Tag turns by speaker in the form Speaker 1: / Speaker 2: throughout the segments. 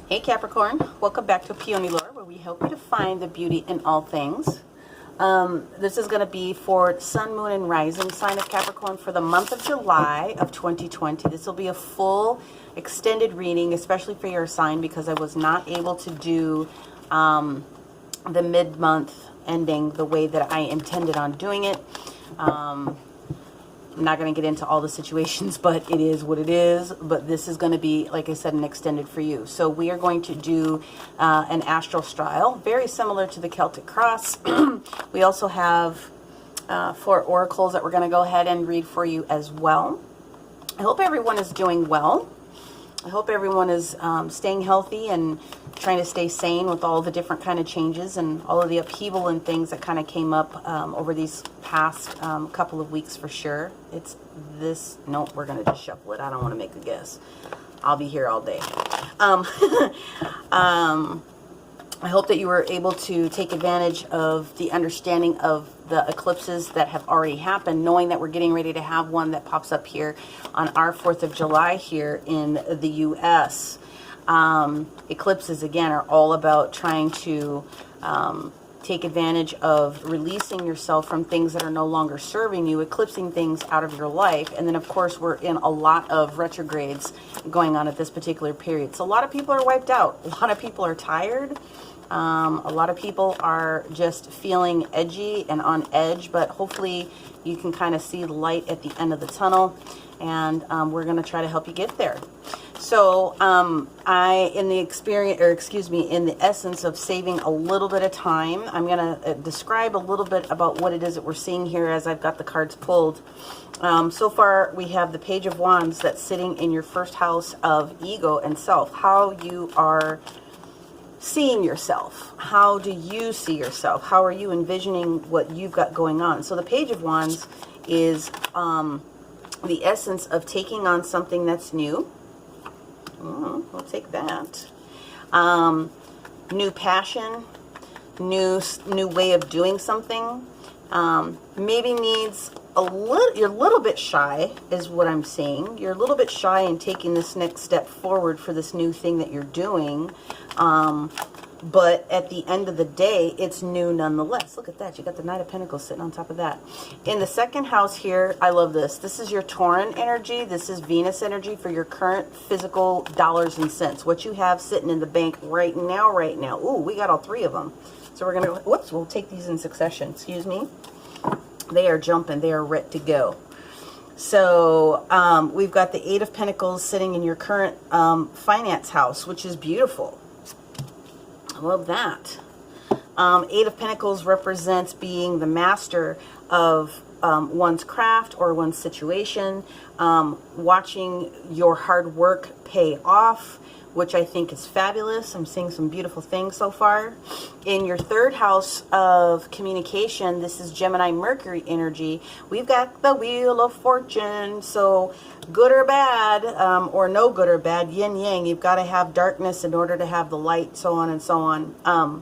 Speaker 1: Hey Capricorn, welcome back to Peony Lore, where we help you to find the beauty in all things. This is going to be for Sun, Moon, and Rising sign of Capricorn for the month of July of 2020. This will be a full extended reading, especially for your sign, because I was not able to do the mid-month ending the way that I intended on doing it. I'm not going to get into all the situations, but it is what it is. But this is going to be, like I said, an extended for you. So we are going to do an astral style, very similar to the Celtic cross. We also have 4 oracles that we're going to go ahead and read for you as well. I hope everyone is doing well. I hope everyone is staying healthy and trying to stay sane with all the different kind of changes and all of the upheaval and things that kind of came up over these past couple of weeks for sure. It's this, nope, we're going to just shuffle it. I don't want to make a guess. I'll be here all day. I hope that you were able to take advantage of the understanding of the eclipses that have already happened, knowing that we're getting ready to have one that pops up here on our 4th of July here in the U.S. Eclipses, again, are all about trying to take advantage of releasing yourself from things that are no longer serving you, eclipsing things out of your life. And then, of course, we're in a lot of retrogrades going on at this particular period. So a lot of people are wiped out. A lot of people are tired. A lot of people are just feeling edgy and on edge, but hopefully you can kind of see the light at the end of the tunnel, and we're going to try to help you get there. So in the essence of saving a little bit of time, I'm going to describe a little bit about what it is that we're seeing here as I've got the cards pulled. So far, we have the Page of Wands that's sitting in your first house of ego and self, how you are seeing yourself. How do you see yourself? How are you envisioning what you've got going on? So the Page of Wands is the essence of taking on something that's new. We'll take that. New passion, new way of doing something. Maybe needs a little, you're a little bit shy is what I'm seeing. You're a little bit shy in taking this next step forward for this new thing that you're doing. But at the end of the day, it's new nonetheless. Look at that. You got the Knight of Pentacles sitting on top of that. In the second house here, I love this. This is your Tauran energy. This is Venus energy for your current physical dollars and cents. What you have sitting in the bank right now. Ooh, we got all 3 of them. So we're going to, whoops, we'll take these in succession. Excuse me. They are jumping. They are ready to go. So we've got the 8 of Pentacles sitting in your current finance house, which is beautiful. I love that. 8 of Pentacles represents being the master of one's craft or one's situation, watching your hard work pay off, which I think is fabulous. I'm seeing some beautiful things so far. In your 3rd house of communication, this is Gemini Mercury energy. We've got the Wheel of Fortune. So good or bad, or no good or bad, yin yang, you've got to have darkness in order to have the light, so on and so on.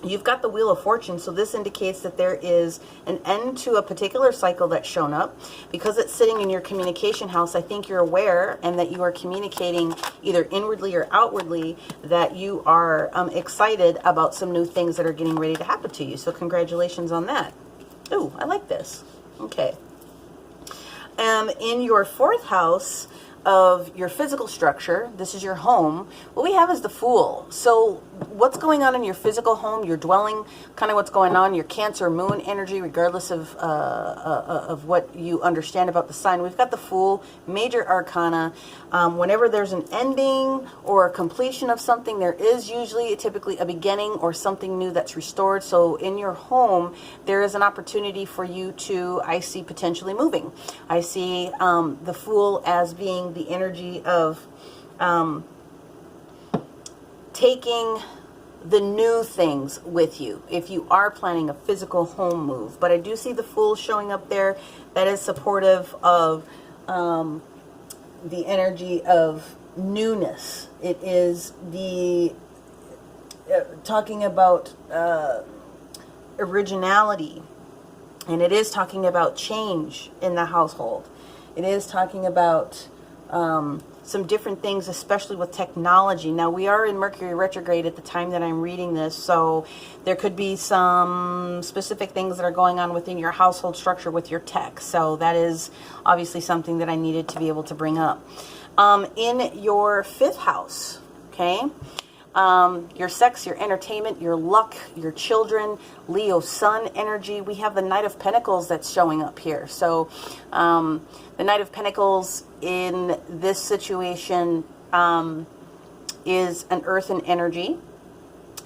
Speaker 1: You've got the Wheel of Fortune, so this indicates that there is an end to a particular cycle that's shown up. Because it's sitting in your communication house, I think you're aware and that you are communicating either inwardly or outwardly that you are excited about some new things that are getting ready to happen to you. So congratulations on that. Ooh, I like this. Okay. In your 4th house of your physical structure, this is your home, what we have is the Fool. So what's going on in your physical home, your dwelling, kind of what's going on, your Cancer moon energy, regardless of what you understand about the sign. We've got the Fool, major arcana. Whenever there's an ending or a completion of something, there is usually typically a beginning or something new that's restored. So in your home, there is an opportunity for you to, I see, potentially moving. I see the Fool as being the energy of taking the new things with you if you are planning a physical home move. But I do see the Fool showing up there. That is supportive of the energy of newness. It is the talking about originality, and it is talking about change in the household. It is talking about some different things, especially with technology. Now, we are in Mercury retrograde at the time that I'm reading this, so there could be some specific things that are going on within your household structure with your tech. So that is obviously something that I needed to be able to bring up. In your 5th house, okay, your sex, your entertainment, your luck, your children, Leo sun energy, we have the Knight of Pentacles that's showing up here. So the Knight of Pentacles in this situation is an earthen energy.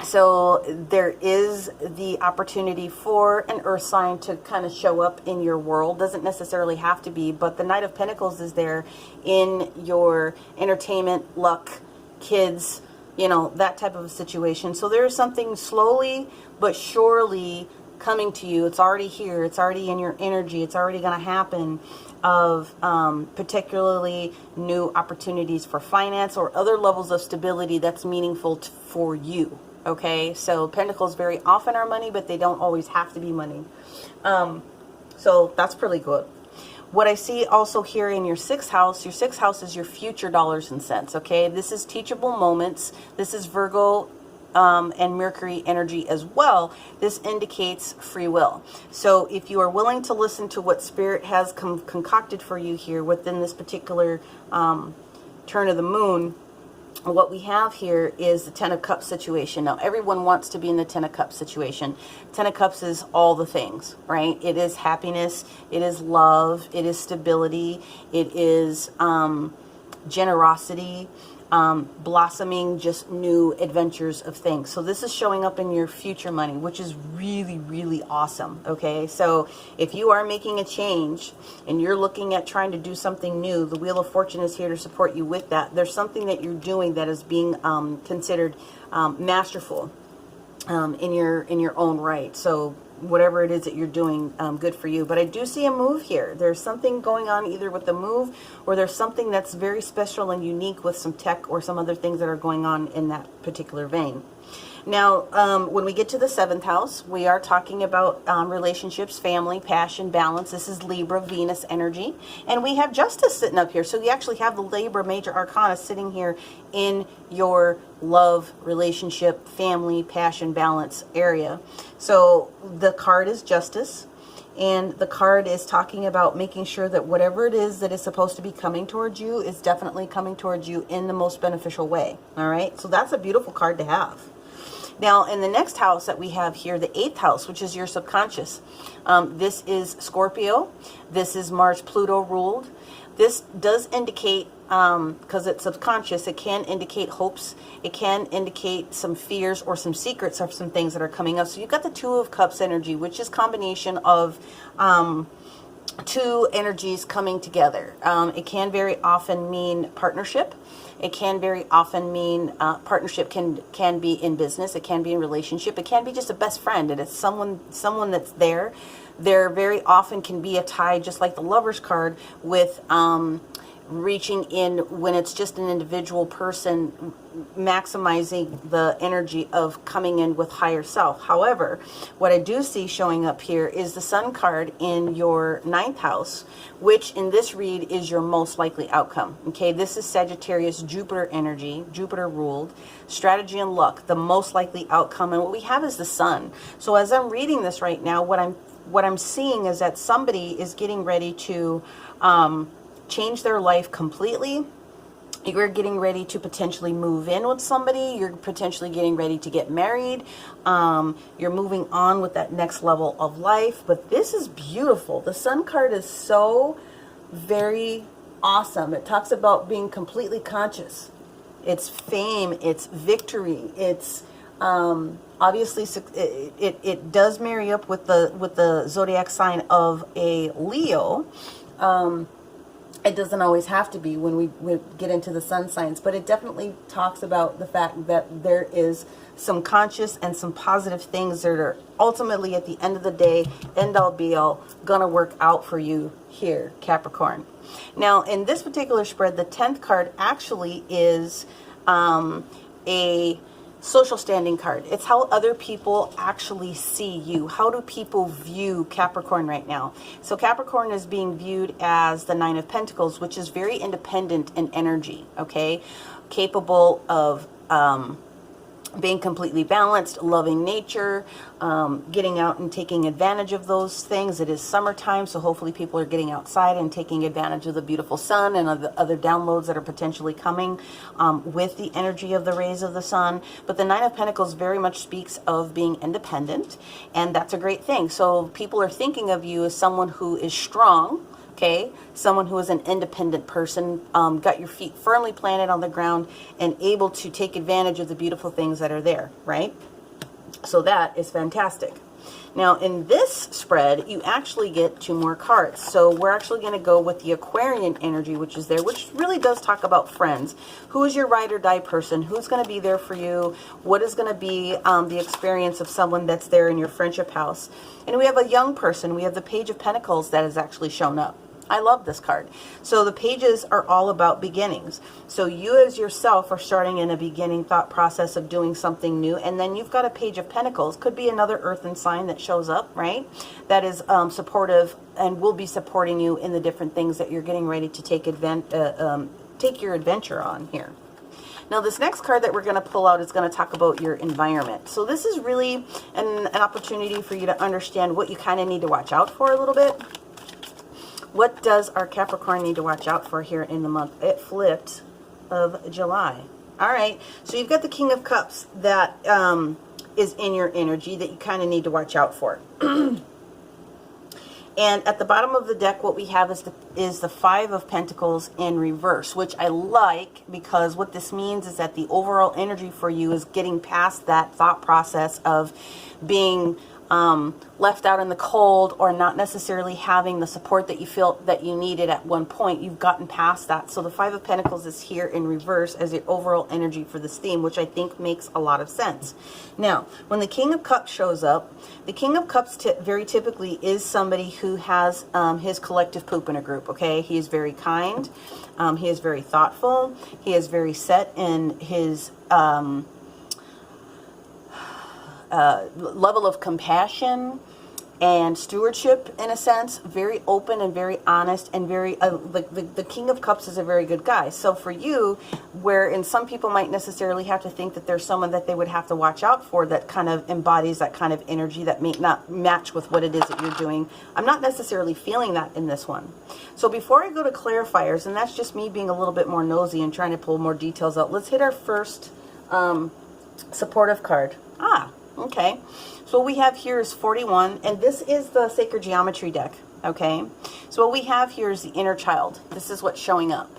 Speaker 1: So there is the opportunity for an earth sign to kind of show up in your world. Doesn't necessarily have to be, but the Knight of Pentacles is there in your entertainment, luck, kids, you know, that type of a situation. So there is something slowly but surely coming to you. It's already here. It's already in your energy. It's already going to happen, of particularly new opportunities for finance or other levels of stability that's meaningful for you. Okay, so Pentacles very often are money, but they don't always have to be money. So that's pretty good. What I see also here in your 6th house, your 6th house is your future dollars and cents. Okay, this is teachable moments. This is Virgo and Mercury energy as well. This indicates free will. So if you are willing to listen to what Spirit has concocted for you here within this particular turn of the moon, what we have here is the 10 of Cups situation. Now, everyone wants to be in the 10 of Cups situation. 10 of Cups is all the things, right? It is happiness. It is love. It is stability. It is generosity, blossoming, just new adventures of things. So this is showing up in your future money, which is really, really awesome. Okay, so if you are making a change and you're looking at trying to do something new, the Wheel of Fortune is here to support you with that. There's something that you're doing that is being considered masterful in your own right. So whatever it is that you're doing, good for you. But I do see a move here. There's something going on either with the move, or there's something that's very special and unique with some tech or some other things that are going on in that particular vein. Now, when we get to the 7th house, we are talking about relationships, family, passion, balance. This is Libra, Venus energy. And we have Justice sitting up here. So you actually have the Libra Major Arcana sitting here in your love, relationship, family, passion, balance area. So the card is Justice. And the card is talking about making sure that whatever it is that is supposed to be coming towards you is definitely coming towards you in the most beneficial way. All right. So that's a beautiful card to have. Now, in the next house that we have here, the 8th house, which is your subconscious. This is Scorpio. This is Mars, Pluto ruled. This does indicate, because it's subconscious, it can indicate hopes. It can indicate some fears or some secrets of some things that are coming up. So you've got the 2 of Cups energy, which is combination of 2 energies coming together. It can very often mean partnership. It can very often mean partnership can be in business. It can be in relationship. It can be just a best friend, and it's someone that's there. There very often can be a tie, just like the Lover's card, with reaching in when it's just an individual person maximizing the energy of coming in with higher self. However, what I do see showing up here is the Sun card in your 9th house, which in this read is your most likely outcome. Okay, this is Sagittarius, Jupiter energy, Jupiter ruled, strategy and luck, the most likely outcome. And what we have is the Sun. So as I'm reading this right now, what I'm seeing is that somebody is getting ready to change their life completely. You're getting ready to potentially move in with somebody. You're potentially getting ready to get married. You're moving on with that next level of life. But this is beautiful. The Sun card is so very awesome. It talks about being completely conscious. It's fame. It's victory. It's obviously it does marry up with the zodiac sign of a Leo. It doesn't always have to be when we get into the sun signs, but it definitely talks about the fact that there is some conscious and some positive things that are ultimately at the end of the day, end all be all, gonna work out for you here, Capricorn. Now, in this particular spread, the 10th card actually is a social standing card. It's how other people actually see you. How do people view Capricorn right now? So Capricorn is being viewed as the Nine of Pentacles, which is very independent in energy, okay? Capable of being completely balanced, loving nature, getting out and taking advantage of those things. It is summertime, so hopefully people are getting outside and taking advantage of the beautiful sun and of the other downloads that are potentially coming with the energy of the rays of the sun. But the Nine of Pentacles very much speaks of being independent, and that's a great thing. So people are thinking of you as someone who is strong, okay, someone who is an independent person, got your feet firmly planted on the ground and able to take advantage of the beautiful things that are there, right? So that is fantastic. Now, in this spread, you actually get 2 more cards. So we're actually going to go with the Aquarian energy, which is there, which really does talk about friends. Who is your ride or die person? Who's going to be there for you? What is going to be the experience of someone that's there in your friendship house? And we have a young person. We have the Page of Pentacles that has actually shown up. I love this card. So the pages are all about beginnings. So you as yourself are starting in a beginning thought process of doing something new. And then you've got a Page of Pentacles. Could be another earthen sign that shows up, right? That is supportive and will be supporting you in the different things that you're getting ready to take your adventure on here. Now, this next card that we're going to pull out is going to talk about your environment. So this is really an opportunity for you to understand what you kind of need to watch out for a little bit. What does our Capricorn need to watch out for here in the month? It flipped of July. All right. So you've got the King of Cups that is in your energy that you kind of need to watch out for. And at the bottom of the deck, what we have is the Five of Pentacles in reverse, which I like because what this means is that the overall energy for you is getting past that thought process of being left out in the cold or not necessarily having the support that you feel that you needed at one point. You've gotten past that. So the Five of Pentacles is here in reverse as the overall energy for this theme, which I think makes a lot of sense. Now, when the King of Cups shows up, the King of Cups very typically is somebody who has his collective poop in a group, okay? He is very kind. He is very thoughtful. He is very set in his level of compassion and stewardship, in a sense. Very open and very honest and very the King of Cups is a very good guy. So for you, wherein some people might necessarily have to think that there's someone that they would have to watch out for that kind of embodies that kind of energy that may not match with what it is that you're doing, I'm not necessarily feeling that in this one. So before I go to clarifiers, and that's just me being a little bit more nosy and trying to pull more details out, let's hit our first supportive card. Okay, so what we have here is 41, and this is the Sacred Geometry deck, okay? So what we have here is the inner child. This is what's showing up.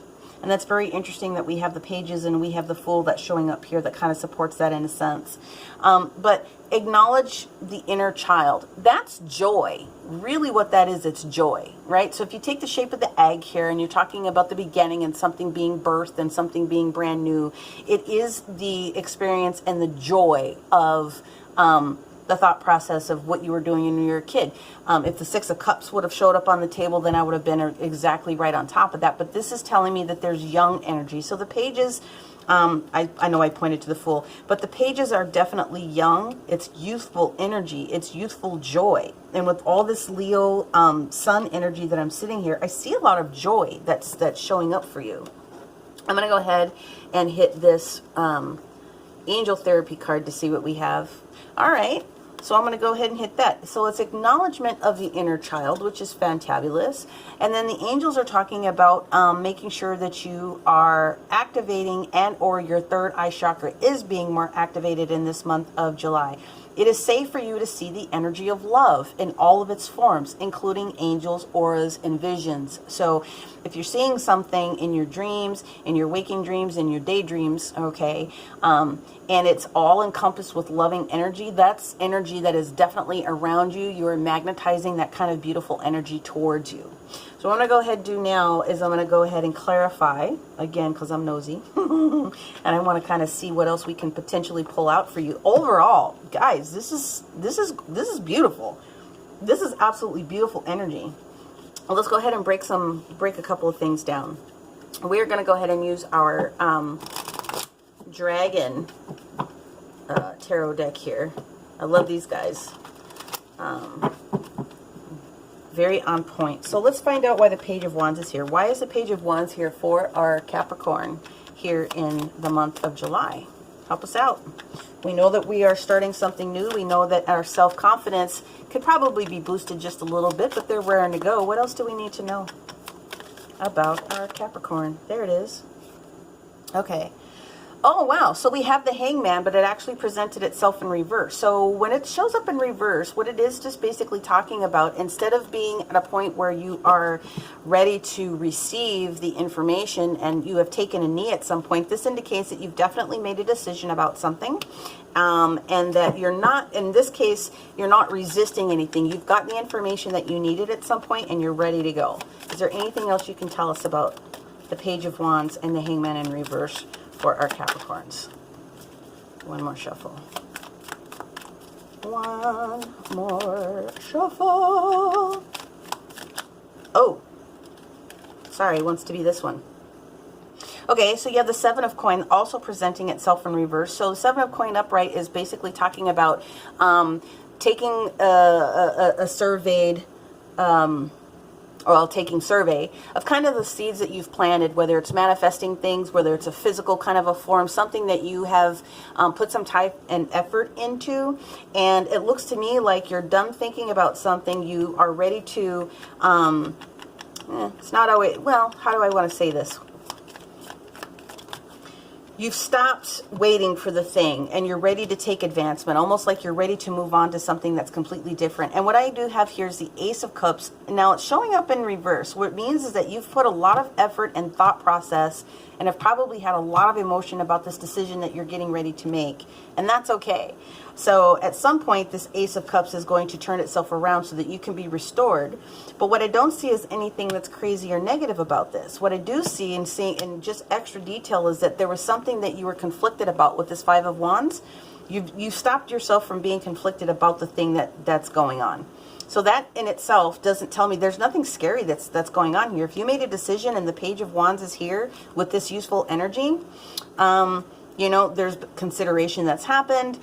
Speaker 1: And that's very interesting that we have the pages and we have the Fool that's showing up here that kind of supports that in a sense. But acknowledge the inner child. That's joy. Really what that is, it's joy, right? So if you take the shape of the egg here and you're talking about the beginning and something being birthed and something being brand new, it is the experience and the joy of the thought process of what you were doing when you were a kid. If the Six of Cups would have showed up on the table, then I would have been exactly right on top of that. But this is telling me that there's young energy. So the pages, I know I pointed to the Fool, but the pages are definitely young. It's youthful energy. It's youthful joy. And with all this Leo sun energy that I'm sitting here, I see a lot of joy that's showing up for you. I'm going to go ahead and hit this angel therapy card to see what we have. All right, so I'm going to go ahead and hit that. So it's acknowledgement of the inner child, which is fantabulous. And then the angels are talking about making sure that you are activating and or your third eye chakra is being more activated in this month of July. It is safe for you to see the energy of love in all of its forms, including angels, auras, and visions. So if you're seeing something in your dreams, in your waking dreams, in your daydreams, okay, and it's all encompassed with loving energy, that's energy that is definitely around you. You are magnetizing that kind of beautiful energy towards you. So what I'm going to go ahead and do now is I'm going to go ahead and clarify, again, because I'm nosy, and I want to kind of see what else we can potentially pull out for you. Overall, guys, this is beautiful. This is absolutely beautiful energy. Well, let's go ahead and break a couple of things down. We're going to go ahead and use our dragon tarot deck here. I love these guys. Very on point. So let's find out why the Page of Wands is here. Why is the Page of Wands here for our Capricorn here in the month of July? Help us out. We know that we are starting something new. We know that our self-confidence could probably be boosted just a little bit, but they're raring to go. What else do we need to know about our Capricorn? There it is. Okay. Oh, wow. So we have the Hangman, but it actually presented itself in reverse. So when it shows up in reverse, what it is just basically talking about, instead of being at a point where you are ready to receive the information and you have taken a knee at some point, this indicates that you've definitely made a decision about something. And that you're not, in this case, you're not resisting anything. You've gotten the information that you needed at some point and you're ready to go. Is there anything else you can tell us about the Page of Wands and the Hangman in reverse for our Capricorns? One more shuffle. One more shuffle. Oh, sorry, it wants to be this one. Okay, so you have the Seven of Coin also presenting itself in reverse. So the Seven of Coin upright is basically talking about taking a surveyed, taking survey of kind of the seeds that you've planted, whether it's manifesting things, whether it's a physical kind of a form, something that you have put some time and effort into. And it looks to me like you're done thinking about something. You are ready to, it's not always, well, how do I want to say this? You've stopped waiting for the thing and you're ready to take advancement, almost like you're ready to move on to something that's completely different. And what I do have here is the Ace of Cups. Now it's showing up in reverse. What it means is that you've put a lot of effort and thought process and have probably had a lot of emotion about this decision that you're getting ready to make. And that's okay. So at some point, this Ace of Cups is going to turn itself around so that you can be restored. But what I don't see is anything that's crazy or negative about this. What I do see and see in just extra detail is that there was something that you were conflicted about with this Five of Wands. You stopped yourself from being conflicted about the thing that's going on. So that in itself doesn't tell me, there's nothing scary that's going on here. If you made a decision and the Page of Wands is here with this useful energy, you know, there's consideration that's happened.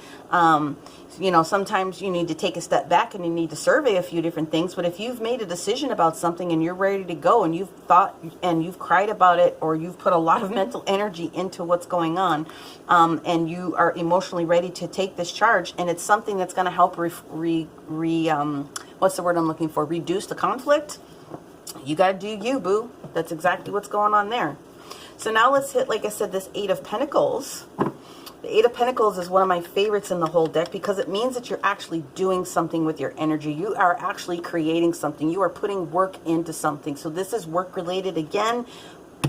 Speaker 1: You know, sometimes you need to take a step back and you need to survey a few different things. But if you've made a decision about something and you're ready to go and you've thought and you've cried about it, or you've put a lot of mental energy into what's going on, and you are emotionally ready to take this charge, and it's something that's going to help what's the word I'm looking for? Reduce the conflict. You got to do you, boo. That's exactly what's going on there. So now let's hit, like I said, this Eight of Pentacles. The Eight of Pentacles is one of my favorites in the whole deck because it means that you're actually doing something with your energy. You are actually creating something. You are putting work into something. So this is work related again.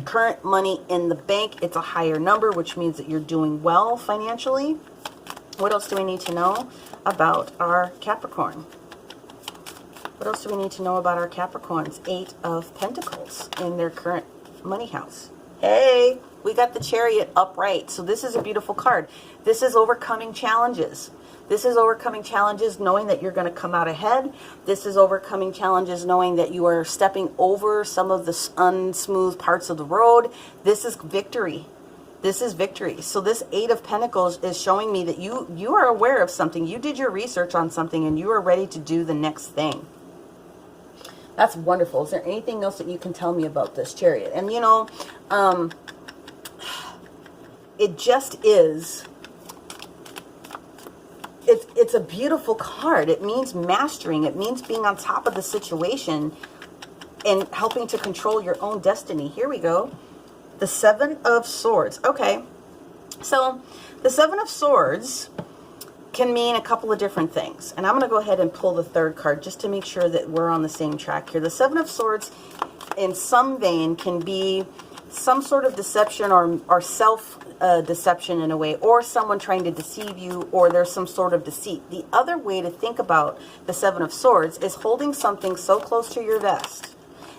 Speaker 1: Current money in the bank. It's a higher number, which means that you're doing well financially. What else do we need to know about our Capricorn? What else do we need to know about our Capricorns? Eight of Pentacles in their current money house. Hey, we got the Chariot upright. So this is a beautiful card. This is overcoming challenges. This is overcoming challenges knowing that you're going to come out ahead. This is overcoming challenges knowing that you are stepping over some of the unsmooth parts of the road. This is victory. This is victory. So this Eight of Pentacles is showing me that you are aware of something. You did your research on something and you are ready to do the next thing. That's wonderful. Is there anything else that you can tell me about this Chariot? And you know, it just is, it's a beautiful card. It means mastering. It means being on top of the situation and helping to control your own destiny. Here we go. The Seven of Swords. Okay. So the Seven of Swords can mean a couple of different things. And I'm going to go ahead and pull the third card just to make sure that we're on the same track here. The Seven of Swords in some vein can be some sort of deception or self-deception in a way, or someone trying to deceive you, or there's some sort of deceit. The other way to think about the Seven of Swords is holding something so close to your vest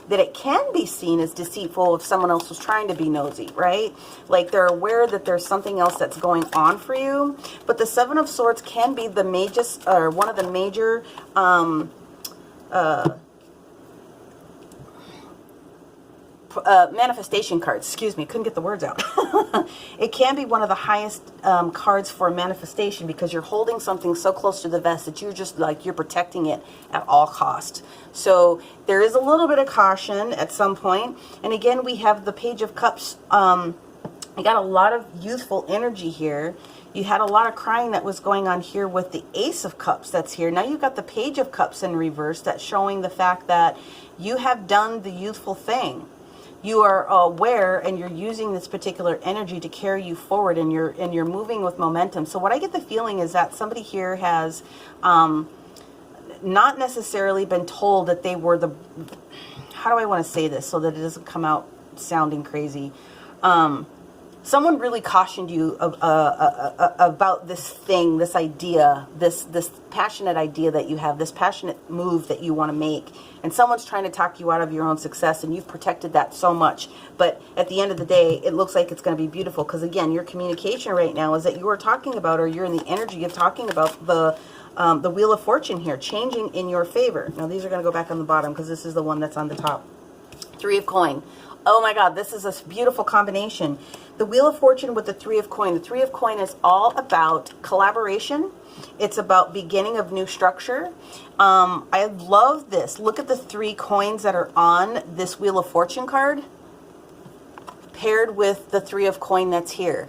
Speaker 1: that it can be seen as deceitful if someone else was trying to be nosy, right? Like they're aware that there's something else that's going on for you. But the Seven of Swords can be the major, or one of the major manifestation cards. Excuse me, couldn't get the words out. It can be one of the highest cards for manifestation because you're holding something so close to the vest that you're just like you're protecting it at all cost. So there is a little bit of caution at some point. And again, we have the Page of Cups. You got a lot of youthful energy here. You had a lot of crying that was going on here with the Ace of Cups that's here. Now you've got the Page of Cups in reverse that's showing the fact that you have done the youthful thing. You are aware and you're using this particular energy to carry you forward, and you're moving with momentum. So what I get the feeling is that somebody here has not necessarily been told that they were the, how do I want to say this so that it doesn't come out sounding crazy? Someone really cautioned you about this thing, this idea, this passionate idea that you have, this passionate move that you want to make. And someone's trying to talk you out of your own success, and you've protected that so much. But at the end of the day, it looks like it's going to be beautiful because, again, your communication right now is that you are talking about, or you're in the energy of talking about the Wheel of Fortune here, changing in your favor. Now, these are going to go back on the bottom because this is the one that's on the top. Three of Coin. Oh my God, this is a beautiful combination. The Wheel of Fortune with the Three of Coin. The Three of Coin is all about collaboration. It's about beginning of new structure. I love this. Look at the 3 coins that are on this Wheel of Fortune card paired with the 3 of Coin that's here.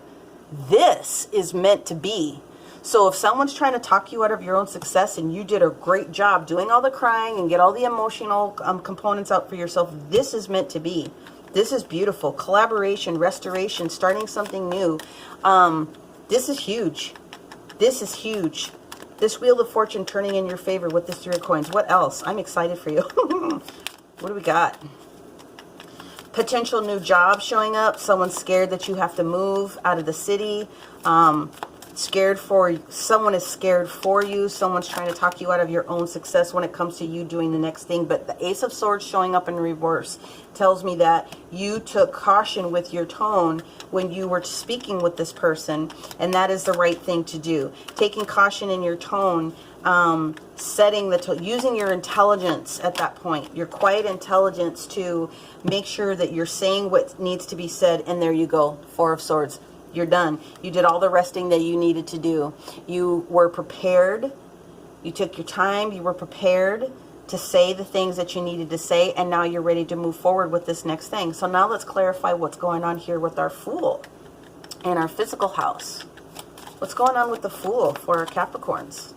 Speaker 1: This is meant to be. So if someone's trying to talk you out of your own success and you did a great job doing all the crying and get all the emotional components out for yourself, this is meant to be. This is beautiful. Collaboration, restoration, starting something new. This is huge. This is huge. This Wheel of Fortune turning in your favor with this 3 of Coins. What else? I'm excited for you. What do we got? Potential new job showing up. Someone's scared that you have to move out of the city. Someone is scared for you. Someone's trying to talk you out of your own success when it comes to you doing the next thing. But the Ace of Swords showing up in reverse tells me that you took caution with your tone when you were speaking with this person, and that is the right thing to do. Taking caution in your tone, setting the tone, using your intelligence at that point, your quiet intelligence to make sure that you're saying what needs to be said, and there you go, 4 of Swords. You're done. You did all the resting that you needed to do. You were prepared. You took your time. You were prepared to say the things that you needed to say, and now you're ready to move forward with this next thing. So now let's clarify what's going on here with our Fool in our physical house. What's going on with the Fool for our Capricorns?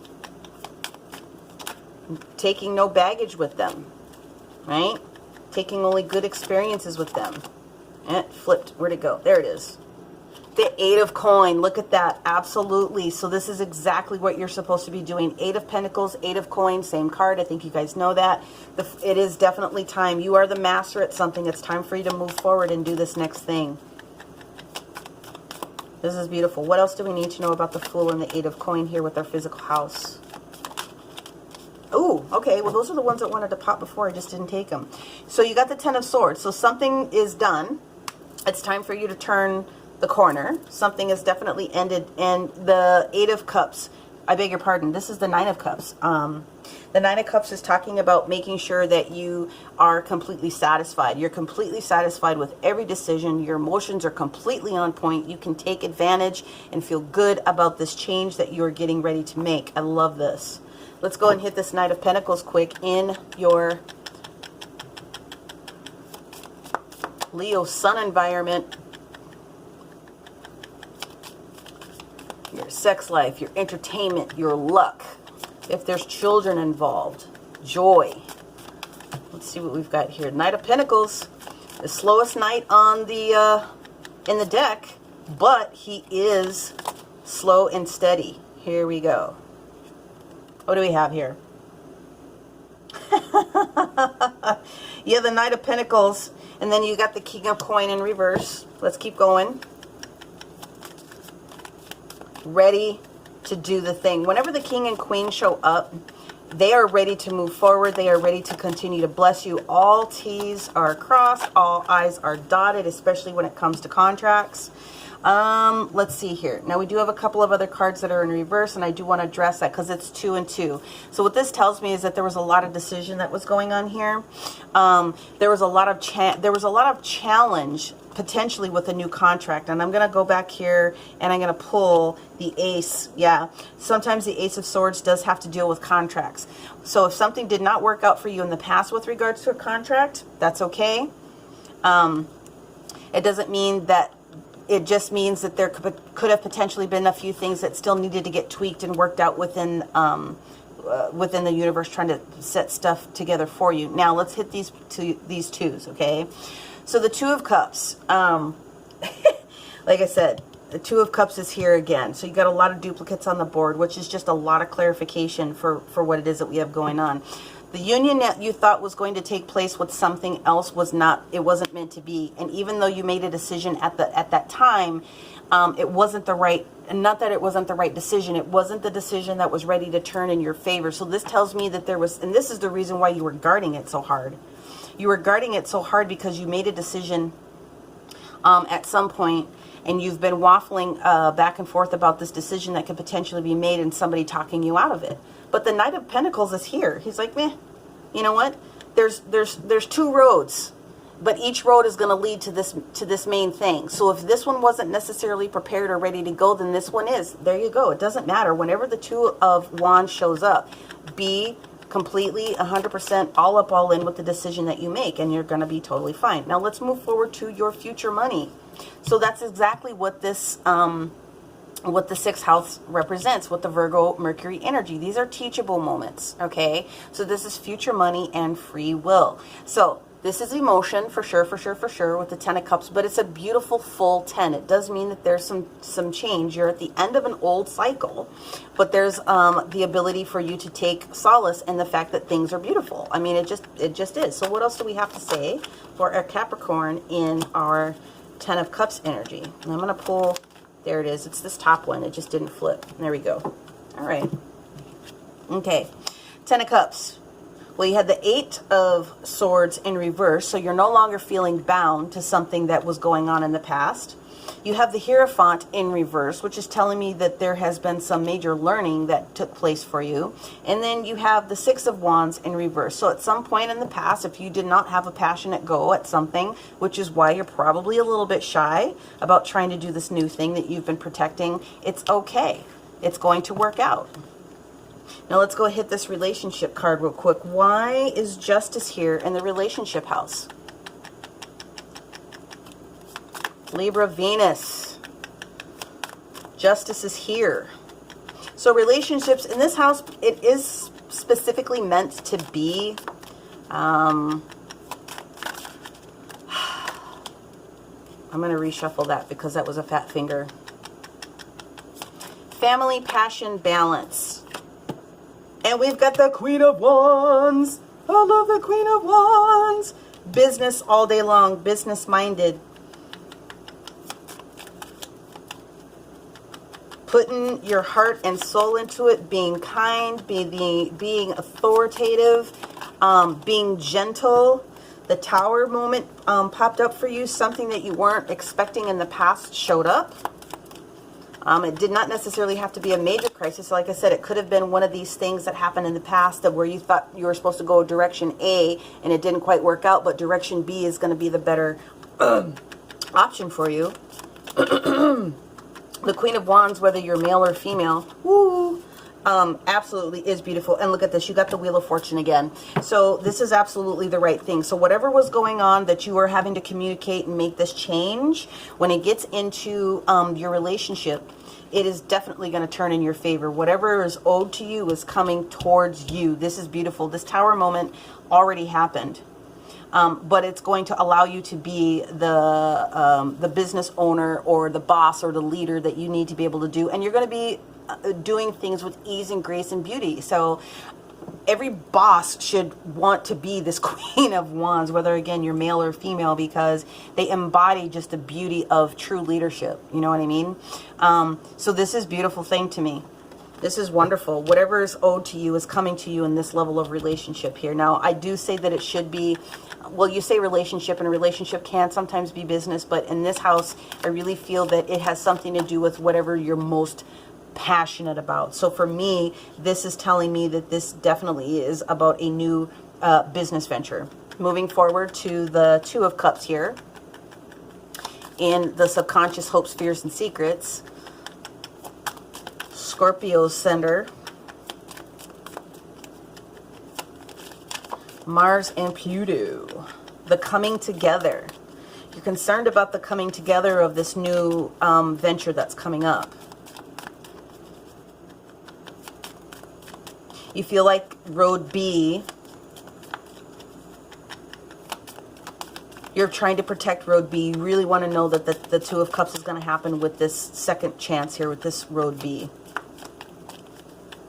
Speaker 1: Taking no baggage with them, right? Taking only good experiences with them. It flipped. Where'd it go? There it is. The 8 of Coin. Look at that. Absolutely. So this is exactly what you're supposed to be doing. 8 of Pentacles, 8 of Coin, same card. I think you guys know that. It is definitely time. You are the master at something. It's time for you to move forward and do this next thing. This is beautiful. What else do we need to know about the Fool and the 8 of Coin here with our physical house? Oh, okay. Well, those are the ones that wanted to pop before. I just didn't take them. So you got the 10 of Swords. So something is done. It's time for you to turn the corner. Something has definitely ended. And the 8 of Cups, I beg your pardon, this is the 9 of Cups. The 9 of Cups is talking about making sure that you are completely satisfied. You're completely satisfied with every decision. Your emotions are completely on point. You can take advantage and feel good about this change that you're getting ready to make. I love this. Let's go and hit this Knight of Pentacles quick in your Leo Sun environment. Your sex life, your entertainment, your luck. If there's children involved, joy. Let's see what we've got here. Knight of Pentacles, the slowest knight on the in the deck, but he is slow and steady. Here we go. What do we have here? Yeah, the Knight of Pentacles, and then you got the King of Coin in reverse. Let's keep going. Ready to do the thing. Whenever the King and Queen show up, they are ready to move forward. They are ready to continue to bless you. All T's are crossed, all I's are dotted, especially when it comes to contracts. Let's see here. Now we do have a couple of other cards that are in reverse, and I do want to address that because it's 2 and 2. So what this tells me is that there was a lot of decision that was going on here. There was a lot of challenge potentially with a new contract. And I'm going to go back here and I'm going to pull the ace. Yeah. Sometimes the Ace of Swords does have to deal with contracts. So if something did not work out for you in the past with regards to a contract, that's okay. It doesn't mean that. It just means that there could have potentially been a few things that still needed to get tweaked and worked out within within the universe, trying to set stuff together for you. Now let's hit these twos, okay? So the Two of Cups, like I said, the Two of Cups is here again. So you got a lot of duplicates on the board, which is just a lot of clarification for what it is that we have going on. The union that you thought was going to take place with something else was not, it wasn't meant to be. And even though you made a decision at that time, it wasn't the right, not that it wasn't the right decision, it wasn't the decision that was ready to turn in your favor. So this tells me that there was, and this is the reason why you were guarding it so hard. You were guarding it so hard because you made a decision at some point, and you've been waffling back and forth about this decision that could potentially be made and somebody talking you out of it. But the Knight of Pentacles is here. He's like, meh, you know what? There's two roads, but each road is going to lead to this main thing. So if this one wasn't necessarily prepared or ready to go, then this one is. There you go. It doesn't matter. Whenever the Two of Wands shows up, be completely 100% all in with the decision that you make, and you're going to be totally fine. Now let's move forward to your future money. So that's exactly what this what the 6th house represents with the Virgo Mercury energy. These are teachable moments, okay? So this is future money and free will. So this is emotion for sure with the 10 of Cups, but it's a beautiful full 10. It does mean that there's some change. You're at the end of an old cycle, but there's the ability for you to take solace in the fact that things are beautiful. I mean, it just is. So what else do we have to say for our Capricorn in our 10 of Cups energy? And I'm going to pull, there it is. It's this top one. It just didn't flip. There we go. All right. Okay. 10 of Cups. Well, you had the 8 of Swords in reverse, so you're no longer feeling bound to something that was going on in the past. You have the Hierophant in reverse, which is telling me that there has been some major learning that took place for you. And then you have the 6 of Wands in reverse. So at some point in the past, if you did not have a passionate go at something, which is why you're probably a little bit shy about trying to do this new thing that you've been protecting, it's okay. It's going to work out. Now let's go hit this relationship card real quick. Why is Justice here in the relationship house? Libra, Venus. Justice is here. So relationships in this house, it is specifically meant to be I'm going to reshuffle that because that was a fat finger. Family, passion, balance. And we've got the Queen of Wands. I love the Queen of Wands. Business all day long. Business minded. Putting your heart and soul into it. Being kind. Being authoritative. Being gentle. The Tower moment popped up for you. Something that you weren't expecting in the past showed up. It did not necessarily have to be a major crisis. Like I said, it could have been one of these things that happened in the past that where you thought you were supposed to go direction A and it didn't quite work out, but direction B is going to be the better option for you. The Queen of Wands, whether you're male or female, woo, absolutely is beautiful. And look at this, you got the Wheel of Fortune again. So this is absolutely the right thing. So whatever was going on that you were having to communicate and make this change, when it gets into your relationship, it is definitely going to turn in your favor. Whatever is owed to you is coming towards you. This is beautiful. This Tower moment already happened. But it's going to allow you to be the business owner or the boss or the leader that you need to be able to do. And you're going to be doing things with ease and grace and beauty. So every boss should want to be this Queen of Wands, whether again you're male or female, because they embody just the beauty of true leadership. You know what I mean? So this is a beautiful thing to me. This is wonderful. Whatever is owed to you is coming to you in this level of relationship here. Now, I do say that it should be, well, you say relationship, and a relationship can sometimes be business, but in this house, I really feel that it has something to do with whatever you're most passionate about. So for me, this is telling me that this definitely is about a new business venture. Moving forward to the Two of Cups here, in the subconscious hopes, fears, and secrets. Scorpio sender, Mars and Pluto, the coming together. You're concerned about the coming together of this new venture that's coming up. You feel like road B, you're trying to protect road B. You really want to know that the Two of Cups is going to happen with this second chance here, with this road B.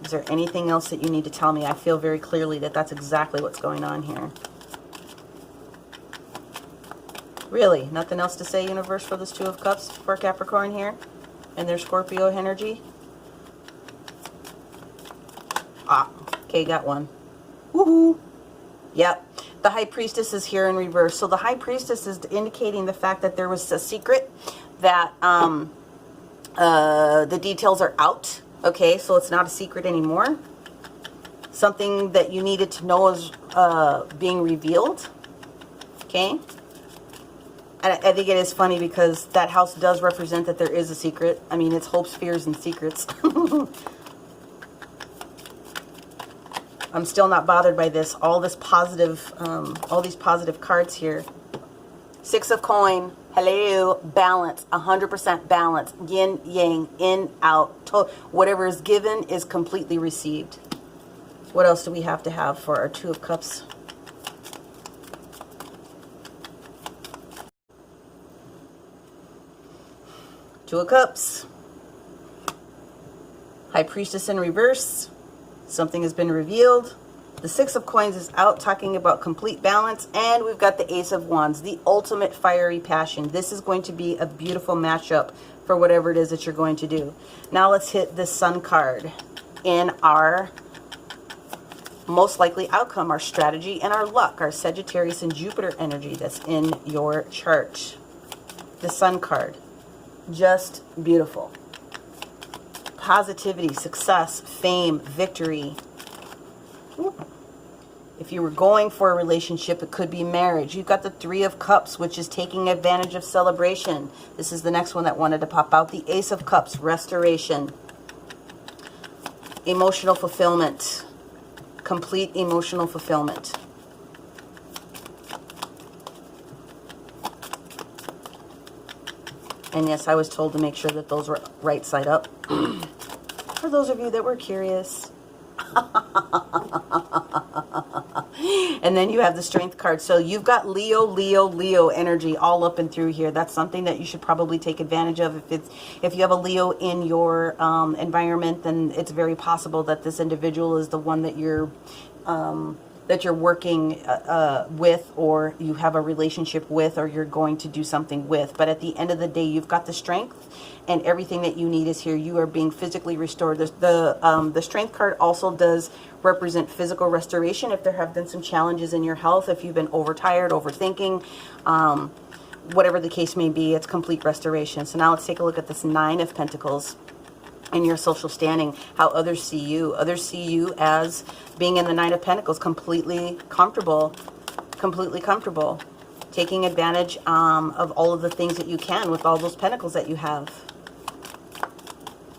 Speaker 1: Is there anything else that you need to tell me? I feel very clearly that that's exactly what's going on here. Really? Nothing else to say, universe, for this Two of Cups for Capricorn here and their Scorpio energy? Ah, okay, got one. Woohoo! Yep. The High Priestess is here in reverse. So the High Priestess is indicating the fact that there was a secret, that the details are out. Okay, so it's not a secret anymore. Something that you needed to know is being revealed. Okay. And I think it is funny because that house does represent that there is a secret. I mean, it's hopes, fears, and secrets. I'm still not bothered by this. All this positive, all these positive cards here. Six of coin. Hello, balance, 100% balance, yin, yang, in, out, whatever is given is completely received. What else do we have to have for our Two of Cups? Two of Cups. High Priestess in reverse. Something has been revealed. The Six of Coins is out, talking about complete balance. And we've got the Ace of Wands, the ultimate fiery passion. This is going to be a beautiful matchup for whatever it is that you're going to do. Now let's hit the Sun card in our most likely outcome, our strategy and our luck, our Sagittarius and Jupiter energy that's in your chart. The Sun card. Just beautiful. Positivity, success, fame, victory. If you were going for a relationship, it could be marriage. You've got the Three of Cups, which is taking advantage of celebration. This is the next one that wanted to pop out. The Ace of Cups, restoration. Emotional fulfillment. Complete emotional fulfillment. And yes, I was told to make sure that those were right side up. For those of you that were curious. And then you have the Strength card. So you've got Leo, Leo, Leo energy all up and through here. That's something that you should probably take advantage of. If you have a Leo in your environment, then it's very possible that this individual is the one that you're working with, or you have a relationship with, or you're going to do something with. But at the end of the day, you've got the strength, and everything that you need is here. You are being physically restored. The Strength card also does represent physical restoration. If there have been some challenges in your health, if you've been overtired, overthinking, whatever the case may be, it's complete restoration. So now let's take a look at this Nine of Pentacles. In your social standing, how others see you. Others see you as being in the Nine of Pentacles, completely comfortable, taking advantage of all of the things that you can with all those pentacles that you have.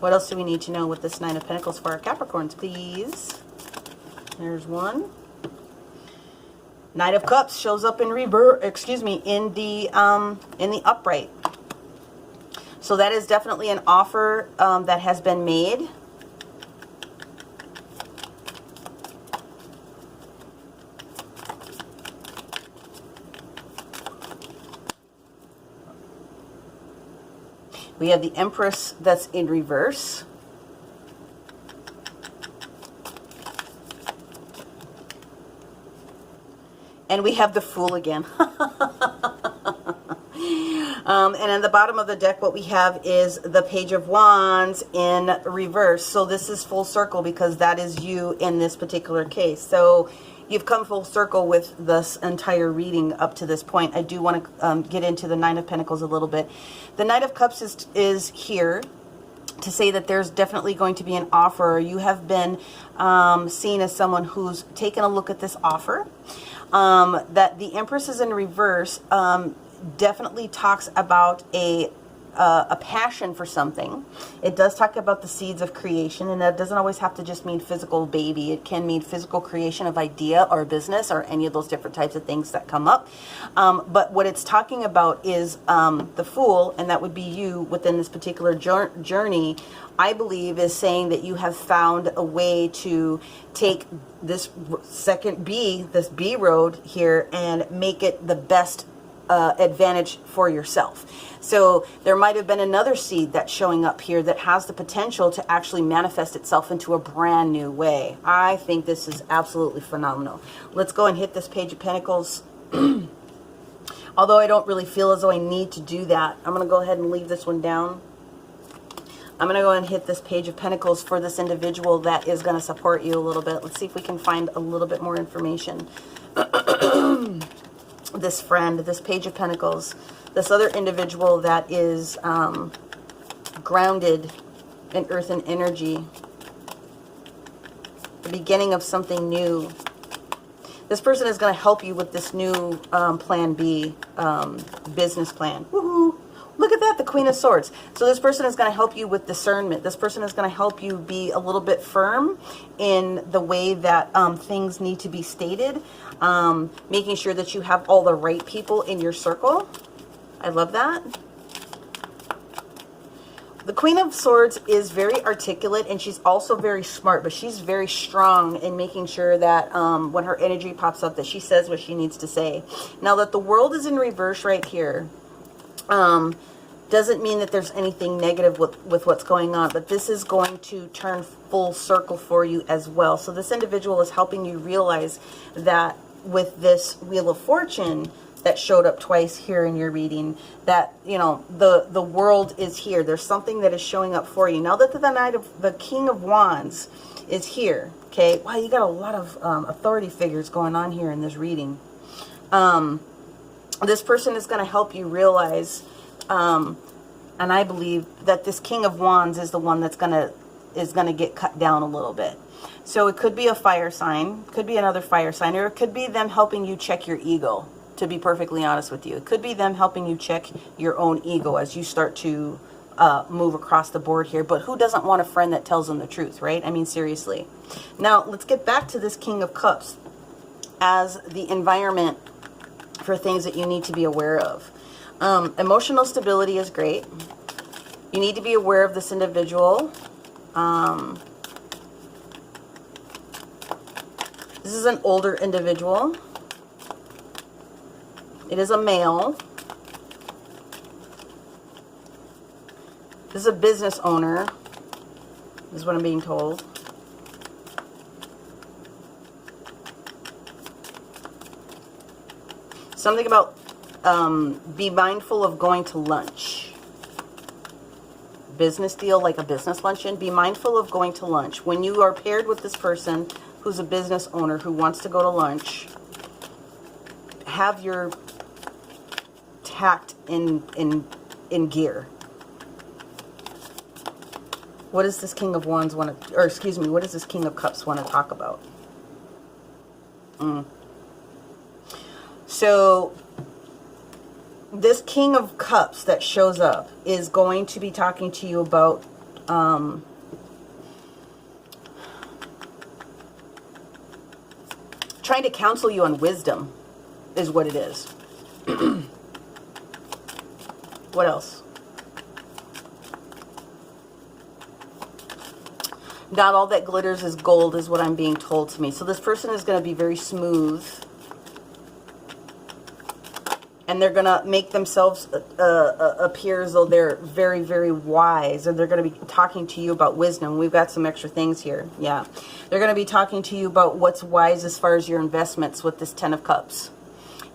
Speaker 1: What else do we need to know with this Nine of Pentacles for our Capricorns, please? There's one. Knight of Cups shows up in reverse, in the upright. So that is definitely an offer that has been made. We have the Empress that's in reverse. And we have the Fool again. And at the bottom of the deck, what we have is the Page of Wands in reverse. So this is full circle because that is you in this particular case. So you've come full circle with this entire reading up to this point. I do want to get into the Nine of Pentacles a little bit. The Knight of Cups is here to say that there's definitely going to be an offer. You have been seen as someone who's taken a look at this offer. That the Empress is in reverse definitely talks about a passion for something. It does talk about the seeds of creation, and that doesn't always have to just mean physical baby. It can mean physical creation of idea or business or any of those different types of things that come up. But what it's talking about is the Fool, and that would be you within this particular journey, I believe, is saying that you have found a way to take this this B road here and make it the best advantage for yourself. So there might have been another seed that's showing up here that has the potential to actually manifest itself into a brand new way. I think this is absolutely phenomenal. Let's go and hit this Page of Pentacles. Although I don't really feel as though I need to do that, I'm going to go ahead and leave this one down. I'm going to go and hit this Page of Pentacles for this individual that is going to support you a little bit. Let's see if we can find a little bit more information. This friend, this Page of Pentacles, this other individual that is grounded in earth and energy, the beginning of something new. This person is going to help you with this new plan B business plan. Woohoo! Look at that, the Queen of Swords. So this person is going to help you with discernment. This person is going to help you be a little bit firm in the way that things need to be stated. Making sure that you have all the right people in your circle. I love that. The Queen of Swords is very articulate, and she's also very smart, but she's very strong in making sure that when her energy pops up that she says what she needs to say. Now that the World is in reverse right here, doesn't mean that there's anything negative with what's going on, but this is going to turn full circle for you as well. So this individual is helping you realize that with this Wheel of Fortune that showed up twice here in your reading, that, you know, the world is here. There's something that is showing up for you. Now that the King of Wands is here, okay? Wow, you got a lot of authority figures going on here in this reading. This person is going to help you realize, and I believe that this King of Wands is the one that's going to get cut down a little bit. So it could be a fire sign, could be another fire sign, or it could be them helping you check your ego, to be perfectly honest with you. It could be them helping you check your own ego as you start to move across the board here. But who doesn't want a friend that tells them the truth, right? I mean, seriously. Now, let's get back to this King of Cups as the environment for things that you need to be aware of. Emotional stability is great. You need to be aware of this individual. This is an older individual. It is a male. This is a business owner. This is what I'm being told. Something about be mindful of going to lunch. Business deal, like a business luncheon. Be mindful of going to lunch. When you are paired with this person who's a business owner who wants to go to lunch, have your tact in gear. What does this King of Wands want to, or excuse me, what does this King of Cups want to talk about? So this King of Cups that shows up is going to be talking to you about trying to counsel you on wisdom is what it is. What else? Not all that glitters is gold is what I'm being told to me. So this person is going to be very smooth. And they're going to make themselves appear as though they're very, very wise. And they're going to be talking to you about wisdom. We've got some extra things here. Yeah. They're going to be talking to you about what's wise as far as your investments with this Ten of Cups.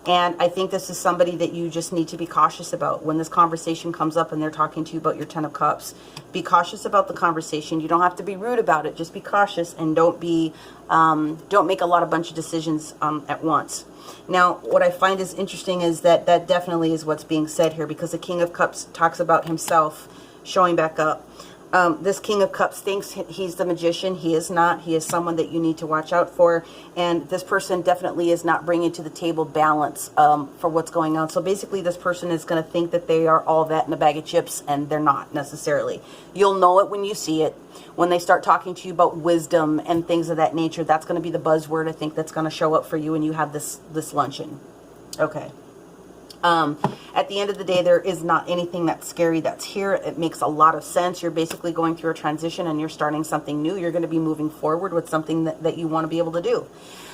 Speaker 1: And I think this is somebody that you just need to be cautious about when this conversation comes up and they're talking to you about your Ten of Cups. Be cautious about the conversation. You don't have to be rude about it. Just be cautious and don't make a bunch of decisions at once. Now, what I find is interesting is that definitely is what's being said here, because the King of Cups talks about himself showing back up. This King of Cups thinks he's the magician. He is not. He is someone that you need to watch out for. And this person definitely is not bringing to the table balance for what's going on. So basically, this person is going to think that they are all that in a bag of chips, and they're not necessarily. You'll know it when you see it. When they start talking to you about wisdom and things of that nature, that's going to be the buzzword, I think, that's going to show up for you when you have this luncheon. Okay. At the end of the day, there is not anything that's scary that's here. It makes a lot of sense. You're basically going through a transition and you're starting something new. You're going to be moving forward with something that you want to be able to do.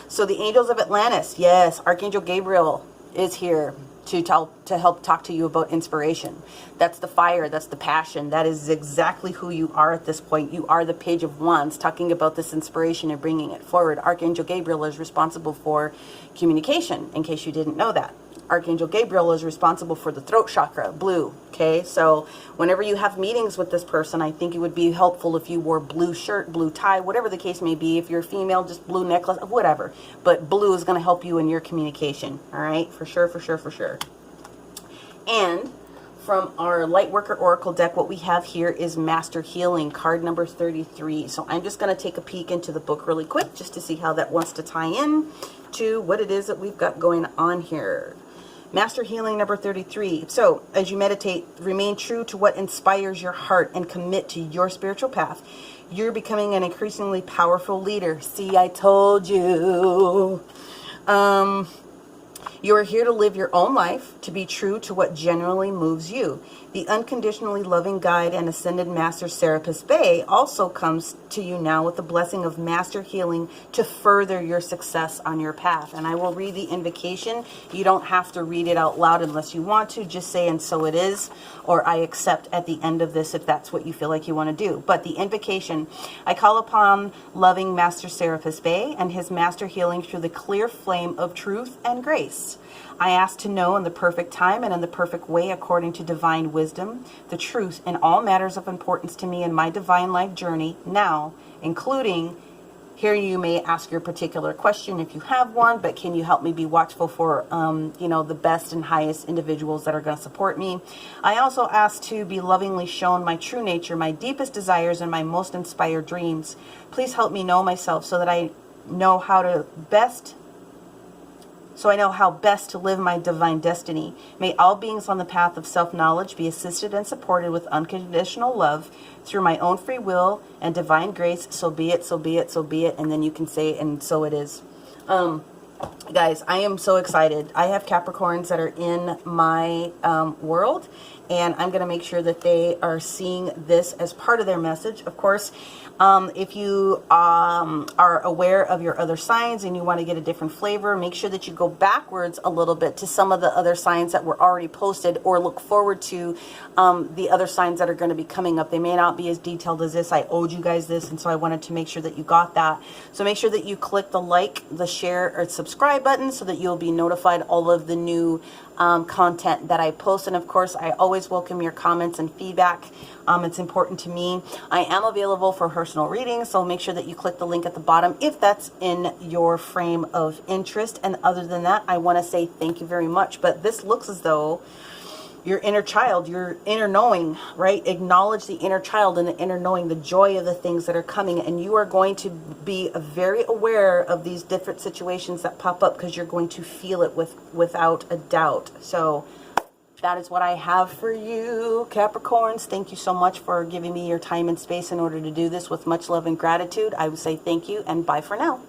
Speaker 1: So the angels of Atlantis, yes, Archangel Gabriel is here to help talk to you about inspiration. That's the fire. That's the passion. That is exactly who you are at this point. You are the Page of Wands, talking about this inspiration and bringing it forward. Archangel Gabriel is responsible for communication, in case you didn't know that. Archangel Gabriel is responsible for the throat chakra, blue. Okay, so whenever you have meetings with this person, I think it would be helpful if you wore blue shirt, blue tie, whatever the case may be. If you're a female, just blue necklace, whatever. But blue is going to help you in your communication. All right, for sure, for sure, for sure. And from our Lightworker Oracle deck, what we have here is Master Healing, card number 33. So I'm just going to take a peek into the book really quick just to see how that wants to tie in to what it is that we've got going on here. Master Healing number 33. So as you meditate, remain true to what inspires your heart and commit to your spiritual path. You're becoming an increasingly powerful leader. See, I told you. You are here to live your own life, to be true to what genuinely moves you. The unconditionally loving guide and ascended master Serapis Bey also comes to you now with the blessing of master healing to further your success on your path. And I will read the invocation. You don't have to read it out loud unless you want to. Just say, and so it is, or I accept at the end of this if that's what you feel like you want to do. But the invocation, I call upon loving master Serapis Bey and his master healing through the clear flame of truth and grace. I ask to know in the perfect time and in the perfect way, according to divine wisdom, the truth in all matters of importance to me in my divine life journey now, including, here you may ask your particular question if you have one, but can you help me be watchful for, the best and highest individuals that are going to support me? I also ask to be lovingly shown my true nature, my deepest desires, and my most inspired dreams. Please help me know myself so that I know how best to live my divine destiny. May all beings on the path of self-knowledge be assisted and supported with unconditional love through my own free will and divine grace. So be it, so be it, so be it. And then you can say, and so it is. Guys, I am so excited. I have Capricorns that are in my world, and I'm going to make sure that they are seeing this as part of their message. Of course, if you are aware of your other signs and you want to get a different flavor, make sure that you go backwards a little bit to some of the other signs that were already posted, or look forward to the other signs that are going to be coming up. They may not be as detailed as this. I owed you guys this, and so I wanted to make sure that you got that. So make sure that you click the like, the share, or subscribe button so that you'll be notified all of the new content that I post. And of course, I always welcome your comments and feedback. It's important to me. I am available for personal readings, so make sure that you click the link at the bottom if that's in your frame of interest. And other than that, I want to say thank you very much. But this looks as though your inner child, your inner knowing, right? Acknowledge the inner child and the inner knowing, the joy of the things that are coming. And you are going to be very aware of these different situations that pop up, because you're going to feel it without a doubt. So that is what I have for you, Capricorns. Thank you so much for giving me your time and space in order to do this with much love and gratitude. I would say thank you and bye for now.